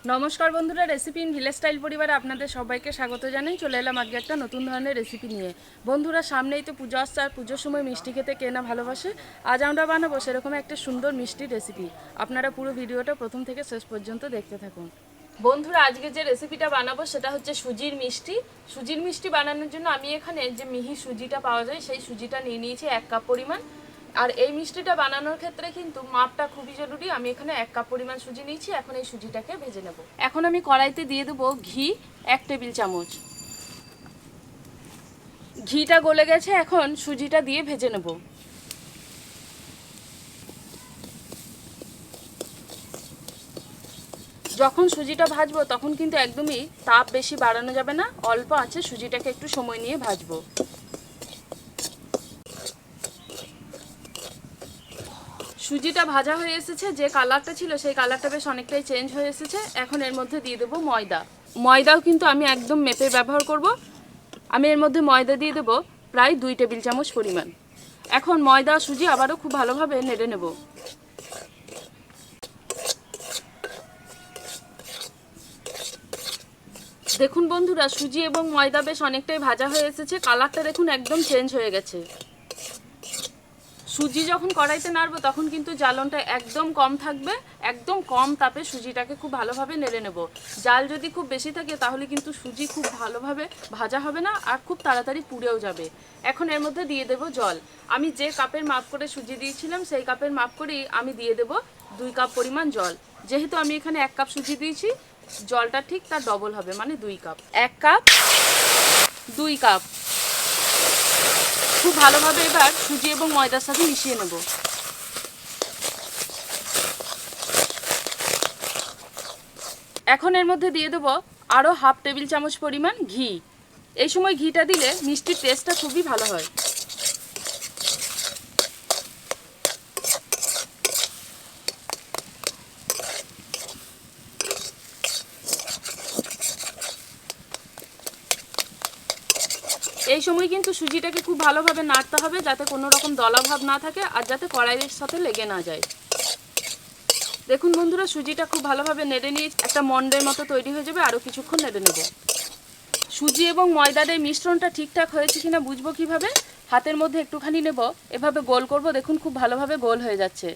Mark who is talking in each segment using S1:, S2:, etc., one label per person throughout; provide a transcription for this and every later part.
S1: नमस्कार बंधुरा रेसिपि इन village style পরিবারে আপনাদের সবাইকে স্বাগত জানাই। চলে এলাম আজকে একটা নতুন ধরনের রেসিপি নিয়ে। বন্ধুরা সামনেই তো পূজা আসছে, আর পুজোর সময় মিষ্টি খেতে কে না ভালোবাসে। আজ আমরা বানাবো সেরকম একটা সুন্দর মিষ্টি রেসিপি। আপনারা পুরো ভিডিওটা প্রথম থেকে শেষ পর্যন্ত দেখতে থাকুন। বন্ধুরা আজকে যে রেসিপিটা বানাবো সেটা হচ্ছে সুজির মিষ্টি। সুজির মিষ্টি বানানোর জন্য আমি এখানে যে মিহি সুজিটা পাওয়া যায় সেই সুজিটা নিয়ে নিয়েছি 1 কাপ পরিমাণ। আর এই মিষ্টিটা বানানোর ক্ষেত্রে কিন্তু মাপটা খুবই জরুরি। আমি এখানে 1 কাপ পরিমাণ সুজি নিয়েছি। এখন এই সুজিটাকে ভেজে নেব। এখন আমি কড়াইতে দিয়ে দেবো ঘি 1 টেবিল চামচ। ঘিটা গলে গেছে, এখন সুজিটা দিয়ে ভেজে নেব। যখন সুজিটা ভাজবো তখন কিন্তু একদমই তাপ বেশি বাড়ানো যাবে না, অল্প আছে সুজিটাকে একটু সময় নিয়ে ভাজবো। সুজিটা ভাজা হয়ে এসেছে, যে কালারটা ছিল সেই কালারটা বেশ অনেকটাই চেঞ্জ হয়ে এসেছে। এখন এর মধ্যে দিয়ে দেবো ময়দা। ময়দাও কিন্তু আমি একদম মেপে ব্যবহার করব। আমি এর মধ্যে ময়দা দিয়ে দেবো প্রায় 2 টেবিল চামচ পরিমাণ। এখন ময়দা সুজি আবারও খুব ভালোভাবে নেড়ে নেব। দেখুন বন্ধুরা, সুজি এবং ময়দা বেশ অনেকটাই ভাজা হয়ে এসেছে। কালারটা দেখুন একদম চেঞ্জ হয়ে গেছে। সুজি যখন কড়াইতে নাড়বো তখন কিন্তু জ্বালনটা একদম কম থাকবে। একদম কম তাপে সুজিটাকে খুব ভালোভাবে নেড়ে নেব। জাল যদি খুব বেশি থাকে তাহলে কিন্তু সুজি খুব ভালোভাবে ভাজা হবে না, আর খুব তাড়াতাড়ি পুড়েও যাবে। এখন এর মধ্যে দিয়ে দেব জল। আমি যে কাপের মাপ করে সুজি দিয়েছিলাম সেই কাপের মাপ করেই আমি দিয়ে দেব 2 কাপ পরিমাণ জল। যেহেতু আমি এখানে 1 কাপ সুজি দিয়েছি, জলটা ঠিক তার ডবল হবে, মানে 2 কাপ। 1 cup 2 cup. খুব ভালোভাবে এবার সুজি এবং ময়দার সাথে মিশিয়ে নেব। এখন এর মধ্যে দিয়ে দেবো আরও 1/2 টেবিল চামচ পরিমাণ ঘি। এই সময় ঘিটা দিলে মিষ্টির টেস্টটা খুবই ভালো হয়। এই সময় কিন্তু সুজিটাকে খুব ভালোভাবে নাড়তে হবে, যাতে কোনো রকম দলাভাব না থাকে আর যাতে কড়াইয়ের সাথে লেগে না যায়। দেখুন বন্ধুরা, সুজিটা খুব ভালোভাবে নেড়ে নিয়ে একটা মন্ডের মতো তৈরি হয়ে যাবে। আরও কিছুক্ষণ নেড়ে নেব। সুজি এবং ময়দার এই মিশ্রণটা ঠিকঠাক হয়েছে কিনা বুঝবো কিভাবে? হাতের মধ্যে একটুখানি নেব, এভাবে গোল করব। দেখুন খুব ভালোভাবে গোল হয়ে যাচ্ছে।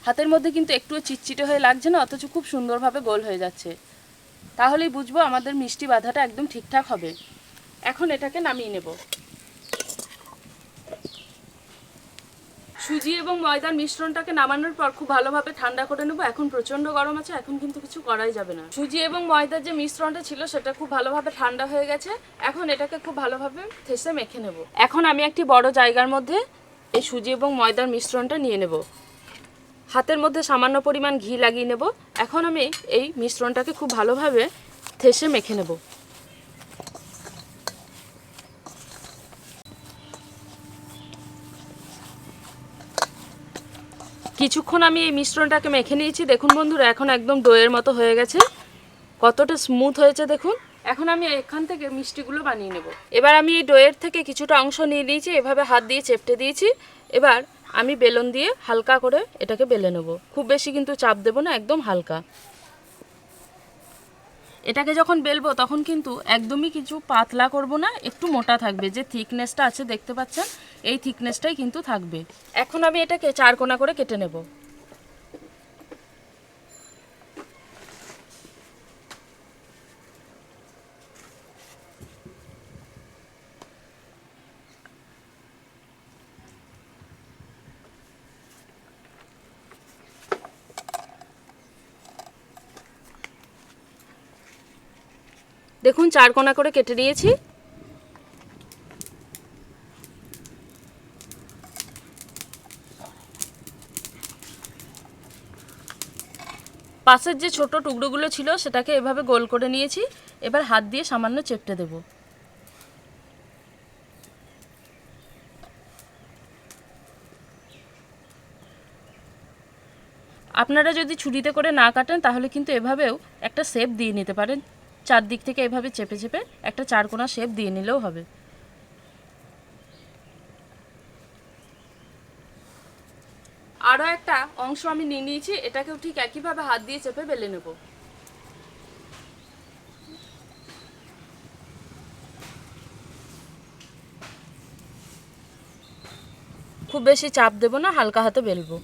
S1: হাতের মধ্যে কিন্তু একটুও চিটচিটে হয়ে লাগছে না, অথচ খুব সুন্দরভাবে গোল হয়ে যাচ্ছে। তাহলেই বুঝবো আমাদের মিষ্টি বাঁধাটা একদম ঠিকঠাক হবে। এখন এটাকে নামিয়ে নেব। সুজি এবং ময়দার মিশ্রণটাকে নামানোর পর খুব ভালোভাবে ঠান্ডা করে নেব। এখন প্রচণ্ড গরম আছে, এখন কিন্তু কিছু করাই যাবে না। সুজি এবং ময়দার যে মিশ্রণটা ছিল সেটা খুব ভালোভাবে ঠান্ডা হয়ে গেছে। এখন এটাকে খুব ভালোভাবে ঠেসে মেখে নেব। এখন আমি একটি বড় জায়গার মধ্যে এই সুজি এবং ময়দার মিশ্রণটা নিয়ে নেব। হাতের মধ্যে সামান্য পরিমাণ ঘি লাগিয়ে নেব। এখন আমি এই মিশ্রণটাকে খুব ভালোভাবে ঠেসে মেখে নেব। কিছুক্ষণ আমি এই মিশ্রণটাকে মেখে নিয়েছি। দেখুন বন্ধুরা, এখন একদম ডোয়ের মতো হয়ে গেছে। কতটা স্মুথ হয়েছে দেখুন। এখন আমি এখান থেকে মিষ্টিগুলো বানিয়ে নেব। এবার আমি এই ডোয়ের থেকে কিছুটা অংশ নিয়ে নিয়েছি, এভাবে হাত দিয়ে চেপটে দিয়েছি। এবার আমি বেলন দিয়ে হালকা করে এটাকে বেলে নেব। খুব বেশি কিন্তু চাপ দেব না, একদম হালকা। এটাকে যখন বেলবো তখন কিন্তু একদমই কিছু পাতলা করব না, একটু মোটা থাকবে। যে থিকনেসটা আছে দেখতে পাচ্ছেন, এই থিকনেসটাই কিন্তু থাকবে। এখন আমি এটাকে 4 কোনা করে কেটে নেব। দেখুন 4 কোনা করে কেটে নিয়েছি। পাশের যে ছোট টুকরোগুলো ছিল সেটাকে এভাবে গোল করে নিয়েছি। এবার হাত দিয়ে সামান্য চেপটে দেব। আপনারা যদি ছুরিতে করে না কাটেন তাহলে কিন্তু এভাবেও একটা শেপ দিয়ে নিতে পারেন। চারদিক থেকে এভাবে চেপে চেপে একটা 4 কোনা শেপ দিয়ে নিলেও হবে। আরও একটা অংশ আমি নিয়ে নিয়েছি, এটাকেও ঠিক একইভাবে হাত দিয়ে চেপে বেলে নেব। খুব বেশি চাপ দেব না, হালকা হাতে বেলবো।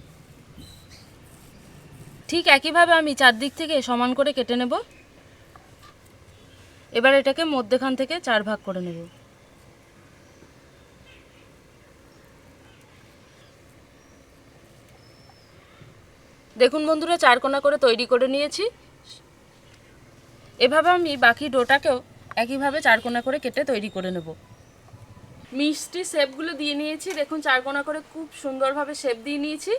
S1: ঠিক একইভাবে আমি চারদিক থেকে সমান করে কেটে নেব। এবার এটাকে মধ্যখান থেকে 4 ভাগ করে নেব। দেখুন বন্ধুরা, 4 কোণা করে তৈরি করে নিয়েছি। এভাবে আমি বাকি ডোটাকেও একইভাবে 4 কোণা করে কেটে তৈরি করে নেব। মিষ্টি শেপগুলো দিয়ে নিয়েছি, দেখুন 4 কোণা করে খুব সুন্দরভাবে শেপ দিয়ে নিয়েছি।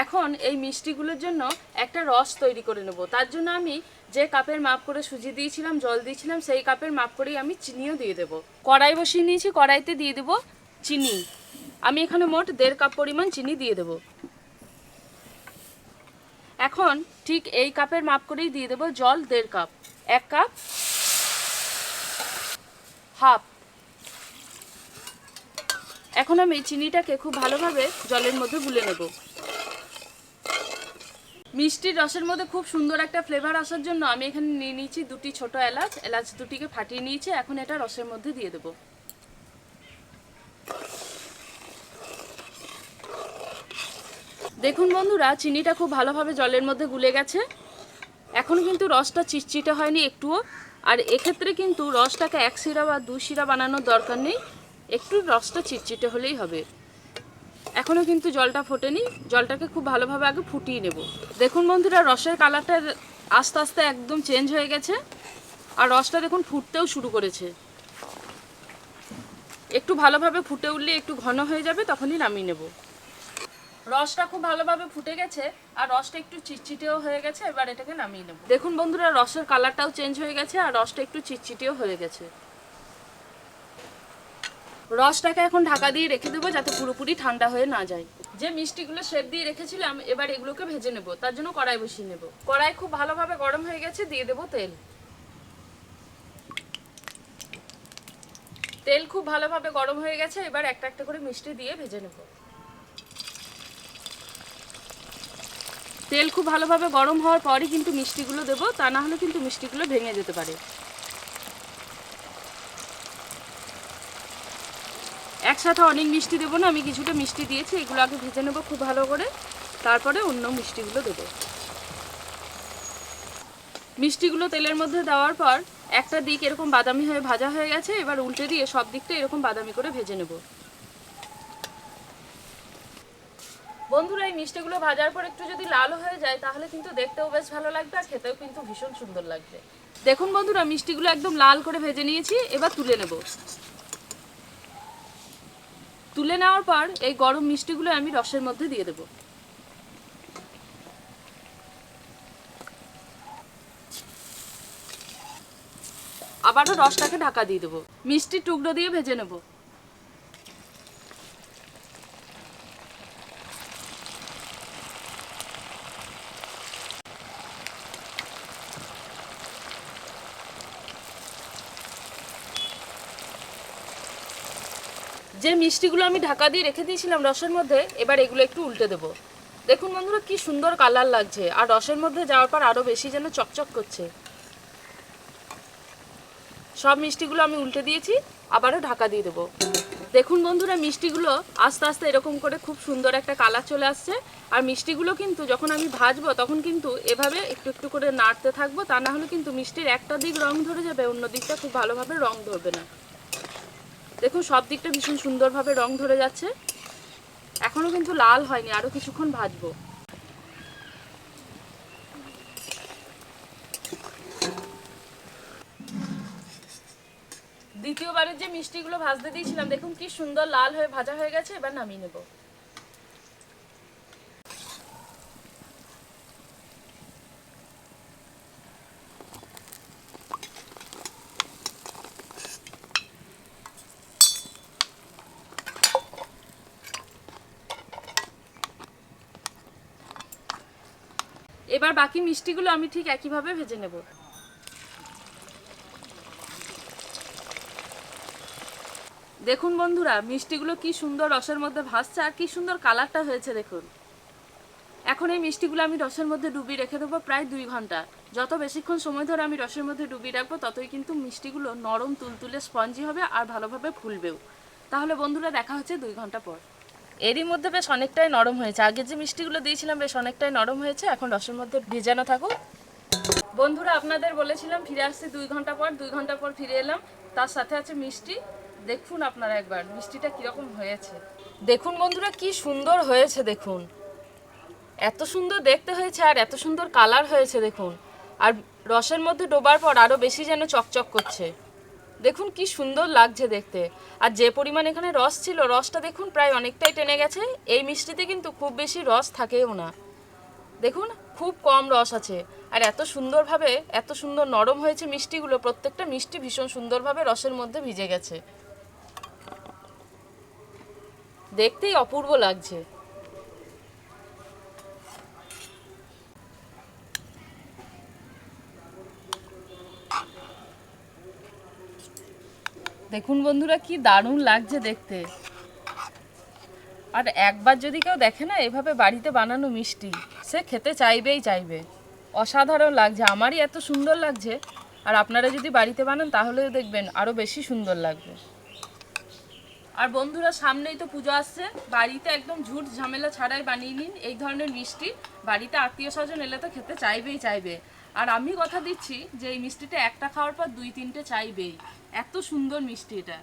S1: এখন এই মিষ্টিগুলোর জন্য একটা রস তৈরি করে নেব। তার জন্য আমি যে কাপের মাপ করে সুজি দিয়েছিলাম, জল দিয়েছিলাম, সেই কাপের মাপ করেই আমি চিনিও দিয়ে দেব। কড়াই বসিয়ে নিয়েছি, কড়াইতে দিয়ে দেব চিনি। আমি এখানে মোট 1.5 কাপ পরিমাণ চিনি দিয়ে দেব। এখন ঠিক এই কাপের মাপ করেই দিয়ে দেব জল 1.5 কাপ। 1 cup, half. এখন আমি চিনিটাকে খুব ভালোভাবে জলের মধ্যে গুলে নেব। মিষ্টির রসের মধ্যে খুব সুন্দর একটা ফ্লেভার আসার জন্য আমি এখানে নিয়ে নিয়েছি 2টি ছোট এলাচ। এলাচ দুটিকে ফাটিয়ে নিয়েছি, এখন এটা রসের মধ্যে দিয়ে দেব। দেখুন বন্ধুরা, চিনিটা খুব ভালোভাবে জলের মধ্যে গুলে গেছে। এখন কিন্তু রসটা চিটচিটে হয়নি একটুও। আর এক্ষেত্রে কিন্তু রসটাকে 1 শিরা বা 2 শিরা বানানোর দরকার নেই, একটু রসটা চিটচিটে হলেই হবে। এখনও কিন্তু জলটা ফোটেনি, জলটাকে খুব ভালোভাবে আগে ফুটিয়ে নেব। দেখুন বন্ধুরা, রসের কালারটা আস্তে আস্তে একদম চেঞ্জ হয়ে গেছে। আর রসটা দেখুন ফুটতেও শুরু করেছে। একটু ভালোভাবে ফুটে উঠলে একটু ঘন হয়ে যাবে, তখনই নামিয়ে নেব। রসটা খুব ভালোভাবে ফুটে গেছে আর রসটা একটু চিটচিটেও হয়ে গেছে। এবার এটাকে নামিয়ে নেব। দেখুন বন্ধুরা, রসের কালারটাও চেঞ্জ হয়ে গেছে আর রসটা একটু চিটচিটেও হয়ে গেছে। রসটাকে এখন ঢাকা দিয়ে রেখে দেবো যাতে পুরোপুরি ঠান্ডা হয়ে না যায়। যে মিষ্টিগুলো শেপ দিয়ে রেখেছিলাম, এবার এগুলোকে ভেজে নেব। তার জন্য কড়াই বসিয়ে নেব। কড়াই খুব ভালোভাবে গরম হয়ে গেছে, দিয়ে দেবো তেল। তেল খুব ভালোভাবে গরম হয়ে গেছে, এবার একটা একটা করে মিষ্টি দিয়ে ভেজে নেব। তেল খুব ভালোভাবে গরম হওয়ার পরই কিন্তু মিষ্টিগুলো দেবো, তা না হলে কিন্তু মিষ্টিগুলো ভেঙে যেতে পারে। একসাথে অনেক মিষ্টি দেবো না, আমি কিছুটা মিষ্টি দিয়েছি। এগুলো আগে ভেজে নেবো খুব ভালো করে, তারপরে অন্য মিষ্টিগুলো দেবো। মিষ্টিগুলো তেলের মধ্যে দেওয়ার পর একটা দিক এরকম বাদামি হয়ে ভাজা হয়ে গেছে। এবার উল্টে দিয়ে সব দিকটা এরকম বাদামি করে ভেজে নেব। বন্ধুরা, এই মিষ্টিগুলো ভাজার পর একটু যদি লাল হয়ে যায় তাহলে কিন্তু দেখতেও বেশ ভালো লাগবে আর খেতেও কিন্তু ভীষণ সুন্দর লাগবে। দেখুন বন্ধুরা, মিষ্টিগুলো একদম লাল করে ভেজে নিয়েছি। এবার তুলে নেব। তুলে নেওয়ার পর এই গরম মিষ্টিগুলো আমি রসের মধ্যে দিয়ে দেব। আবারও রসটাকে ঢাকা দিয়ে দেবো। মিষ্টির টুকরো দিয়ে ভেজে নেব। যে মিষ্টিগুলো আমি ঢাকা দিয়ে রেখে দিয়েছিলাম রসের মধ্যে, এবার এগুলো একটু উল্টে দেব। দেখুন বন্ধুরা, কি সুন্দর কালার লাগছে আর রসের মধ্যে যাওয়ার পর আরও বেশি যেন চকচক করছে। সব মিষ্টিগুলো আমি উল্টে দিয়েছি, আবারও ঢাকা দিয়ে দেবো। দেখুন বন্ধুরা, মিষ্টিগুলো আস্তে আস্তে এরকম করে খুব সুন্দর একটা কালার চলে আসছে। আর মিষ্টিগুলো কিন্তু যখন আমি ভাজবো তখন কিন্তু এভাবে একটু একটু করে নাড়তে থাকবো, তা না হলে কিন্তু মিষ্টির একটা দিক রং ধরে যাবে, অন্য দিকটা খুব ভালোভাবে রং ধরবে না। দেখুন সব দিকটা ভীষণ সুন্দরভাবে রং ধরে যাচ্ছে। এখনও কিন্তু লাল হয়নি, আরও কিছুক্ষণ ভাজবো। দ্বিতীয়বারের যে মিষ্টিগুলো ভাজতে দিয়েছিলাম, দেখুন কি সুন্দর লাল হয়ে ভাজা হয়ে গেছে। এবার নামিয়ে নেব। এবার বাকি মিষ্টিগুলো আমি ঠিক একইভাবে ভেজে নেব। দেখুন বন্ধুরা, মিষ্টিগুলো কি সুন্দর রসের মধ্যে ভাসছে আর কি সুন্দর কালারটা হয়েছে দেখুন। এখন এই মিষ্টিগুলো আমি রসের মধ্যে ডুবিয়ে রেখে দেবো প্রায় 2 ঘন্টা। যত বেশিক্ষণ সময় ধরে আমি রসের মধ্যে ডুবিয়ে রাখবো, ততই কিন্তু মিষ্টিগুলো নরম তুলতুলে স্পঞ্জি হবে আর ভালোভাবে ফুলবেও। তাহলে বন্ধুরা, দেখা হচ্ছে 2 ঘন্টা পর। এরই মধ্যে বেশ অনেকটাই নরম হয়েছে। আগে যে মিষ্টিগুলো দিয়েছিলাম বেশ অনেকটাই নরম হয়েছে। এখন রসের মধ্যে ভেজানো থাকুক। বন্ধুরা আপনাদের বলেছিলাম ফিরে আসছি 2 ঘন্টা পর, 2 ঘন্টা পর ফিরে এলাম। তার সাথে আছে মিষ্টি। দেখুন আপনারা একবার মিষ্টিটা কীরকম হয়েছে। দেখুন বন্ধুরা কি সুন্দর হয়েছে, দেখুন এত সুন্দর দেখতে হয়েছে আর এত সুন্দর কালার হয়েছে দেখুন। আর রসের মধ্যে ডোবার পর আরও বেশি যেন চকচক করছে। দেখুন কি সুন্দর লাগছে দেখতে। আর যে পরিমাণ এখানে রস ছিল, রসটা দেখুন প্রায় অনেকটাই টেনে গেছে। এই মিষ্টিতে কিন্তু খুব বেশি রস থাকেও না, দেখুন খুব কম রস আছে। আর এত সুন্দরভাবে এত সুন্দর নরম হয়েছে মিষ্টিগুলো, প্রত্যেকটা মিষ্টি ভীষণ সুন্দরভাবে রসের মধ্যে ভিজে গেছে, দেখতেই অপূর্ব লাগছে। দেখুন বন্ধুরা কি দারুণ লাগছে দেখতে। আর একবার যদি কেউ দেখে না এভাবে বাড়িতে বানানো মিষ্টি, সে খেতে চাইবেই চাইবে। অসাধারণ লাগছে, আমারই এত সুন্দর লাগছে। আর আপনারা যদি বাড়িতে বানান তাহলেও দেখবেন আরও বেশি সুন্দর লাগবে। আর বন্ধুরা সামনেই তো পুজো আসছে, বাড়িতে একদম ঝুট ঝামেলা ছাড়াই বানিয়ে নিন এই ধরনের মিষ্টি। বাড়িতে আত্মীয় স্বজন এলে তো খেতে চাইবেই চাইবে। আর আমি কথা দিচ্ছি যে এই মিষ্টিটা একটা খাওয়ার পর 2-3টে চাইবেই, এত সুন্দর মিষ্টি এটা।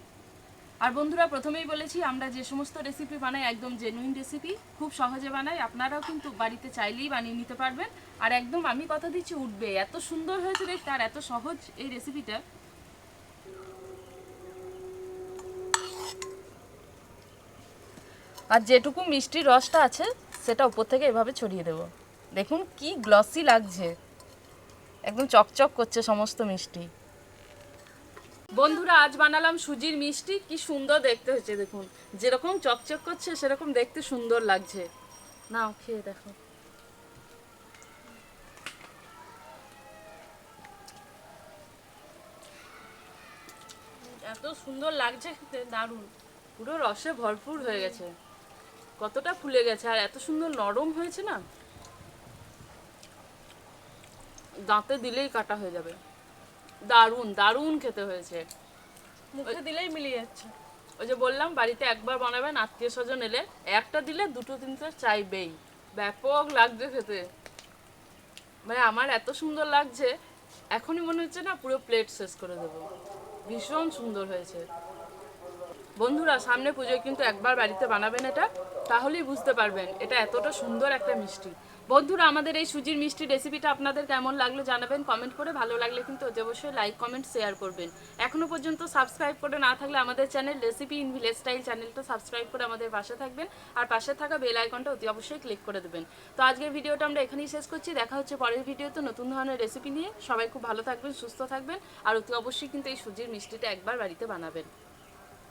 S1: আর বন্ধুরা প্রথমেই বলেছি আমরা যে সমস্ত রেসিপি বানাই একদম জেনুইন রেসিপি, খুব সহজে বানাই। আপনারাও কিন্তু বাড়িতে চাইলেই বানিয়ে নিতে পারবেন। আর একদম আমি কথা দিচ্ছি উঠবে, এত সুন্দর হয়েছে দেখতে আর এত সহজ এই রেসিপিটা। আর যেটুকু মিষ্টির রসটা আছে সেটা উপর থেকে এভাবে ছড়িয়ে দেব। দেখুন কি গ্লসি লাগছে, একদম চকচক করছে সমস্ত মিষ্টি। বন্ধুরা আজ বানালাম সুজির মিষ্টি, কি সুন্দর দেখতে হয়েছে দেখুন। যেরকম চকচক করছে সেরকম দেখতে সুন্দর লাগছে। নাও খেয়ে দেখো। এত সুন্দর লাগছে খেতে, দারুণ, পুরো রসে ভরপুর হয়ে গেছে, কতটা ফুলে গেছে আর এত সুন্দর নরম হয়েছে না, দাঁতে দিলেই কাটা হয়ে যাবে। দারুণ দারুণ খেতে হয়েছে, মুখে দিলেই মিলিয়ে যাচ্ছে। ওই যে বললাম বাড়িতে একবার বানাবেন, আত্মীয় স্বজন এলে একটা দিলে 2-3টে চাইবেই। ব্যাপক লাগছে খেতে, মানে আমার এত সুন্দর লাগছে এখনই মনে হচ্ছে না পুরো প্লেট শেষ করে দেবো। ভীষণ সুন্দর হয়েছে। বন্ধুরা সামনে পুজোয় কিন্তু একবার বাড়িতে বানাবেন এটা, তাহলেই বুঝতে পারবেন এটা এতটা সুন্দর একটা মিষ্টি। বন্ধুরা আমাদের এই সুজির মিষ্টি রেসিপিটা আপনাদের কেমন লাগলো জানাবেন কমেন্ট করে। ভালো লাগলে কিন্তু অবশ্যই লাইক কমেন্ট শেয়ার করবেন। এখনো পর্যন্ত সাবস্ক্রাইব করে না থাকলে আমাদের channel recipe in village style চ্যানেলটা সাবস্ক্রাইব করে আমাদের পাশে থাকবেন। আর পাশে থাকা বেল আইকনটা অতি অবশ্যই ক্লিক করে দেবেন। তো আজকের ভিডিওটা আমরা এখানেই শেষ করছি, দেখা হচ্ছে পরের ভিডিওতে নতুন ধরনের রেসিপি নিয়ে। সবাই খুব ভালো থাকবেন, সুস্থ থাকবেন আর অতি অবশ্যই কিন্তু এই সুজির মিষ্টিটা একবার বাড়িতে বানাবেন।